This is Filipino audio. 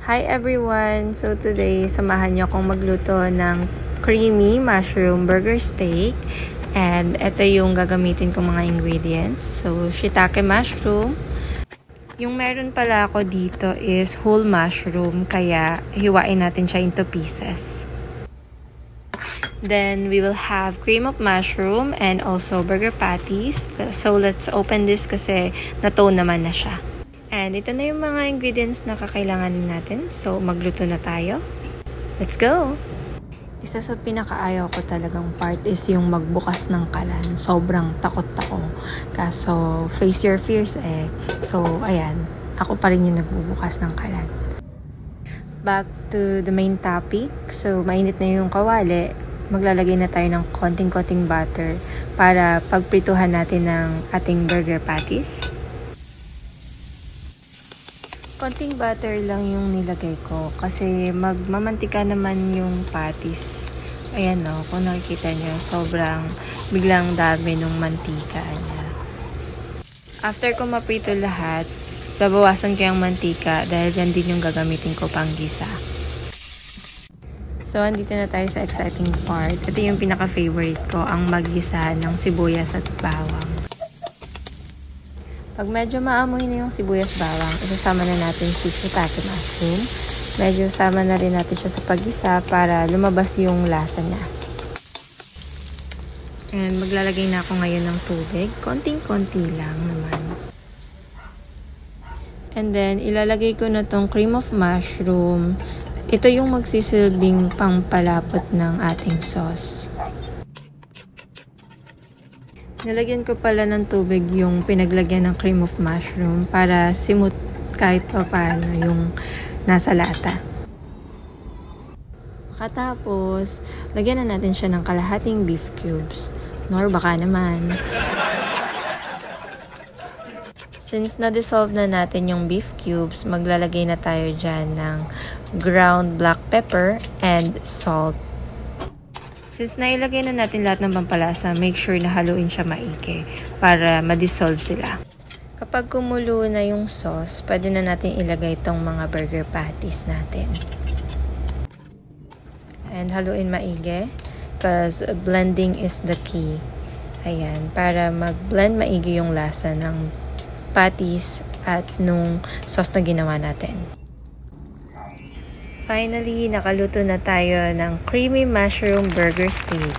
Hi everyone! So today, samahan niyo akong magluto ng creamy mushroom burger steak. And ito yung gagamitin kong mga ingredients. So, shiitake mushroom. Yung meron pala ako dito is whole mushroom, kaya hiwain natin siya into pieces. Then, we will have cream of mushroom and also burger patties. So, let's open this kasi na-tone naman na siya. And ito na yung mga ingredients na kakailanganin natin. So, magluto na tayo. Let's go! Isa sa pinakaayaw ko talagang part is yung magbukas ng kalan. Sobrang takot ako. Kaso, face your fears eh. So, ayan. Ako pa rin yung nagbubukas ng kalan. Back to the main topic. So, mainit na yung kawali. Maglalagay na tayo ng konting-konting butter para pagprituhan natin ng ating burger patties. Konting butter lang yung nilagay ko kasi magmamantika naman yung patties. Ayan o, kung nakikita nyo, sobrang biglang dami ng mantika niya. After ko maprito lahat, babawasan ko yung mantika dahil yan din yung gagamitin ko pang gisa. So, andito na tayo sa exciting part. Ito yung pinaka-favorite ko, ang maggisa ng sibuyas at bawang. Pag medyo maamoy na yung sibuyas bawang, isasama na natin si shiitake mushroom. Medyo sama na rin natin siya sa paggisa para lumabas yung lasa niya. And maglalagay na ako ngayon ng tubig. Konting-konti lang naman. And then, ilalagay ko na tong cream of mushroom. Ito yung magsisilbing pangpalapot ng ating sauce. Nilagyan ko pala ng tubig yung pinaglagyan ng cream of mushroom para simut kahit pa paano yung nasa lata. Katapos, lagyan na natin siya ng kalahating beef cubes. Nor baka naman. Since na-dissolve na natin yung beef cubes, maglalagay na tayo dyan ng ground black pepper and salt. Since nailagay na natin lahat ng pampalasa, make sure na haluin siya maigi para ma-dissolve sila. Kapag kumulo na yung sauce, pwede na natin ilagay itong mga burger patties natin. And haluin maigi because blending is the key. Ayan, para mag-blend maigi yung lasa ng patties at nung sauce na ginawa natin. Finally, nakaluto na tayo ng creamy mushroom burger steak.